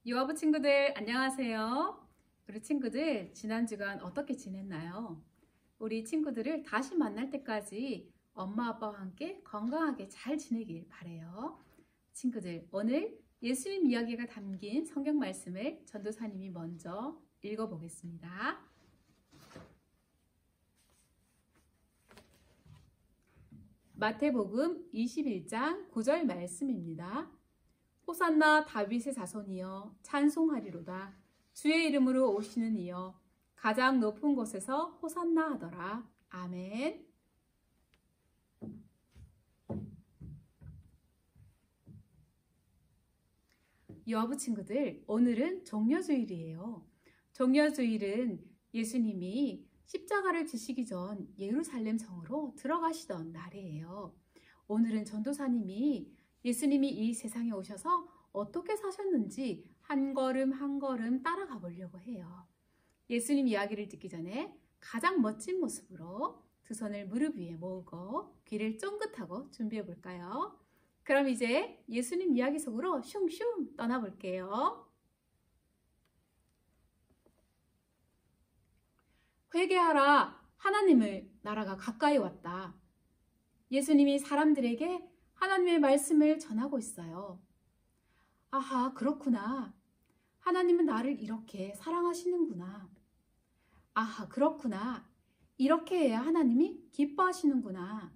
유아부 친구들 안녕하세요. 우리 친구들 지난 주간 어떻게 지냈나요? 우리 친구들을 다시 만날 때까지 엄마 아빠와 함께 건강하게 잘 지내길 바래요. 친구들, 오늘 예수님 이야기가 담긴 성경 말씀을 전도사님이 먼저 읽어보겠습니다. 마태복음 21장 9절 말씀입니다. 호산나 다윗의 자손이여 찬송하리로다. 주의 이름으로 오시는 이여 가장 높은 곳에서 호산나 하더라. 아멘. 여부 친구들, 오늘은 종려주일이에요. 종려주일은 예수님이 십자가를 지시기 전 예루살렘 성으로 들어가시던 날이에요. 오늘은 전도사님이 예수님이 이 세상에 오셔서 어떻게 사셨는지 한 걸음 한 걸음 따라가 보려고 해요. 예수님 이야기를 듣기 전에 가장 멋진 모습으로 두 손을 무릎 위에 모으고 귀를 쫑긋하고 준비해 볼까요? 그럼 이제 예수님 이야기 속으로 슝슝 떠나볼게요. 회개하라, 하나님의 나라가 가까이 왔다. 예수님이 사람들에게 하나님의 말씀을 전하고 있어요. 아하, 그렇구나. 하나님은 나를 이렇게 사랑하시는구나. 아하, 그렇구나. 이렇게 해야 하나님이 기뻐하시는구나.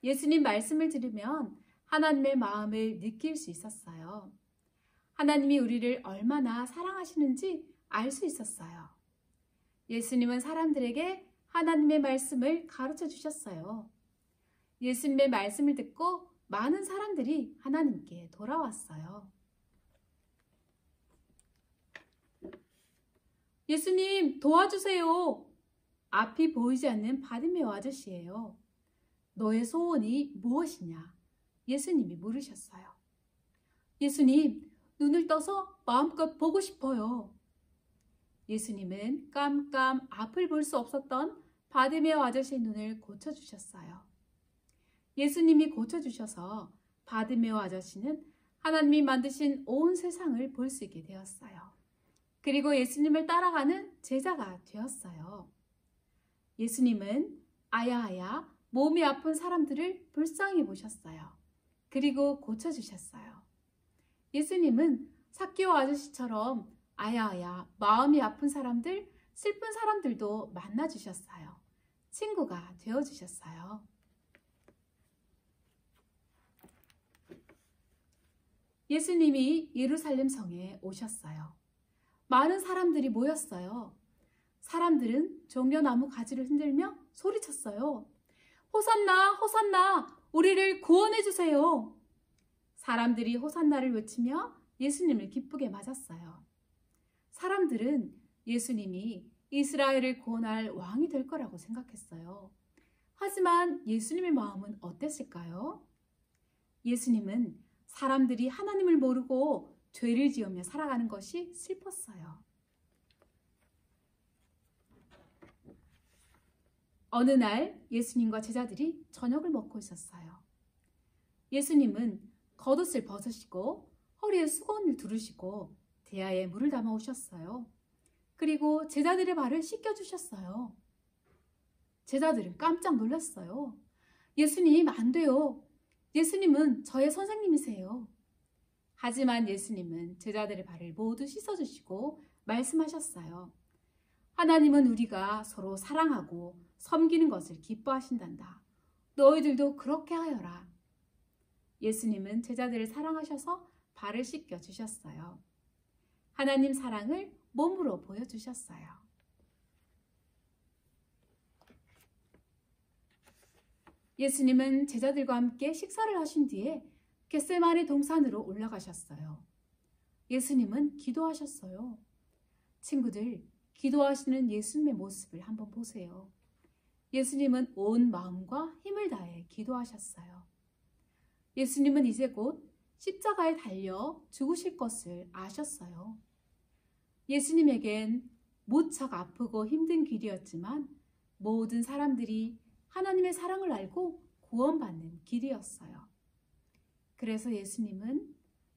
예수님 말씀을 들으면 하나님의 마음을 느낄 수 있었어요. 하나님이 우리를 얼마나 사랑하시는지 알 수 있었어요. 예수님은 사람들에게 하나님의 말씀을 가르쳐 주셨어요. 예수님의 말씀을 듣고 많은 사람들이 하나님께 돌아왔어요. 예수님 도와주세요. 앞이 보이지 않는 바디메오 아저씨예요. 너의 소원이 무엇이냐? 예수님이 물으셨어요. 예수님, 눈을 떠서 마음껏 보고 싶어요. 예수님은 깜깜 앞을 볼 수 없었던 바디메오 아저씨의 눈을 고쳐주셨어요. 예수님이 고쳐주셔서 바디메오 아저씨는 하나님이 만드신 온 세상을 볼 수 있게 되었어요. 그리고 예수님을 따라가는 제자가 되었어요. 예수님은 아야아야 몸이 아픈 사람들을 불쌍히 보셨어요. 그리고 고쳐주셨어요. 예수님은 삭개오 아저씨처럼 아야아야 마음이 아픈 사람들, 슬픈 사람들도 만나주셨어요. 친구가 되어주셨어요. 예수님이 예루살렘 성에 오셨어요. 많은 사람들이 모였어요. 사람들은 종려나무 가지를 흔들며 소리쳤어요. 호산나, 호산나, 우리를 구원해 주세요. 사람들이 호산나를 외치며 예수님을 기쁘게 맞았어요. 사람들은 예수님이 이스라엘을 구원할 왕이 될 거라고 생각했어요. 하지만 예수님의 마음은 어땠을까요? 예수님은 사람들이 하나님을 모르고 죄를 지으며 살아가는 것이 슬펐어요. 어느 날 예수님과 제자들이 저녁을 먹고 있었어요. 예수님은 겉옷을 벗으시고 허리에 수건을 두르시고 대야에 물을 담아 오셨어요. 그리고 제자들의 발을 씻겨주셨어요. 제자들은 깜짝 놀랐어요. 예수님, 안 돼요. 예수님은 저의 선생님이세요. 하지만 예수님은 제자들의 발을 모두 씻어주시고 말씀하셨어요. 하나님은 우리가 서로 사랑하고 섬기는 것을 기뻐하신단다. 너희들도 그렇게 하여라. 예수님은 제자들을 사랑하셔서 발을 씻겨주셨어요. 하나님 사랑을 몸으로 보여주셨어요. 예수님은 제자들과 함께 식사를 하신 뒤에 겟세마네 동산으로 올라가셨어요. 예수님은 기도하셨어요. 친구들, 기도하시는 예수님의 모습을 한번 보세요. 예수님은 온 마음과 힘을 다해 기도하셨어요. 예수님은 이제 곧 십자가에 달려 죽으실 것을 아셨어요. 예수님에겐 무척 아프고 힘든 길이었지만 모든 사람들이 하나님의 사랑을 알고 구원받는 길이었어요. 그래서 예수님은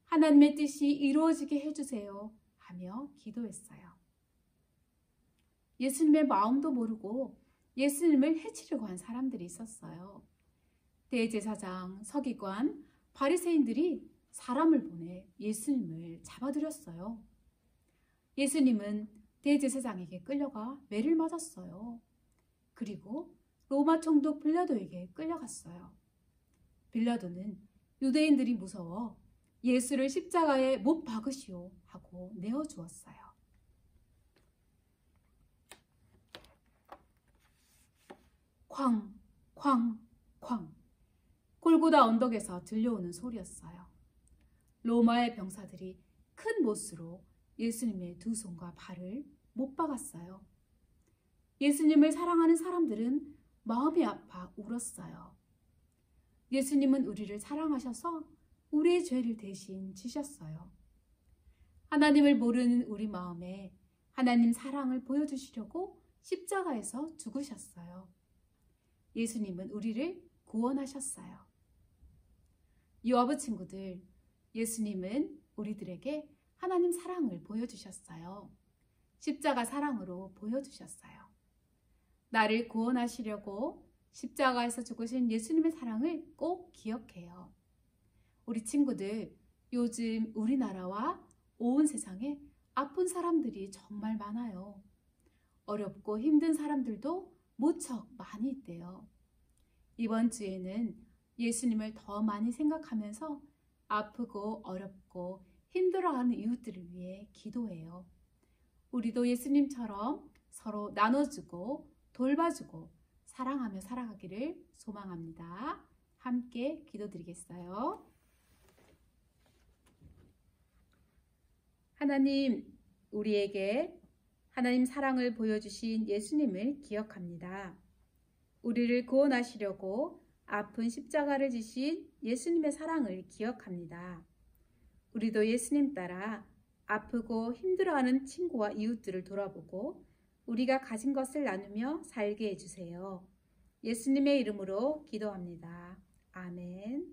하나님의 뜻이 이루어지게 해주세요 하며 기도했어요. 예수님의 마음도 모르고 예수님을 해치려고 한 사람들이 있었어요. 대제사장, 서기관, 바리새인들이 사람을 보내 예수님을 잡아들였어요. 예수님은 대제사장에게 끌려가 매를 맞았어요. 그리고 로마 총독 빌라도에게 끌려갔어요. 빌라도는 유대인들이 무서워 예수를 십자가에 못 박으시오 하고 내어주었어요. 쾅, 쾅, 쾅. 골고다 언덕에서 들려오는 소리였어요. 로마의 병사들이 큰 못으로 예수님의 두 손과 발을 못 박았어요. 예수님을 사랑하는 사람들은 마음이 아파 울었어요. 예수님은 우리를 사랑하셔서 우리의 죄를 대신 지셨어요. 하나님을 모르는 우리 마음에 하나님 사랑을 보여주시려고 십자가에서 죽으셨어요. 예수님은 우리를 구원하셨어요. 유아부 친구들, 예수님은 우리들에게 하나님 사랑을 보여주셨어요. 십자가 사랑으로 보여주셨어요. 나를 구원하시려고 십자가에서 죽으신 예수님의 사랑을 꼭 기억해요. 우리 친구들, 요즘 우리나라와 온 세상에 아픈 사람들이 정말 많아요. 어렵고 힘든 사람들도 무척 많이 있대요. 이번 주에는 예수님을 더 많이 생각하면서 아프고 어렵고 힘들어하는 이웃들을 위해 기도해요. 우리도 예수님처럼 서로 나눠주고 돌봐주고 사랑하며 살아가기를 소망합니다. 함께 기도드리겠어요. 하나님, 우리에게 하나님 사랑을 보여주신 예수님을 기억합니다. 우리를 구원하시려고 아픈 십자가를 지신 예수님의 사랑을 기억합니다. 우리도 예수님 따라 아프고 힘들어하는 친구와 이웃들을 돌아보고 우리가 가진 것을 나누며 살게 해주세요. 예수님의 이름으로 기도합니다. 아멘.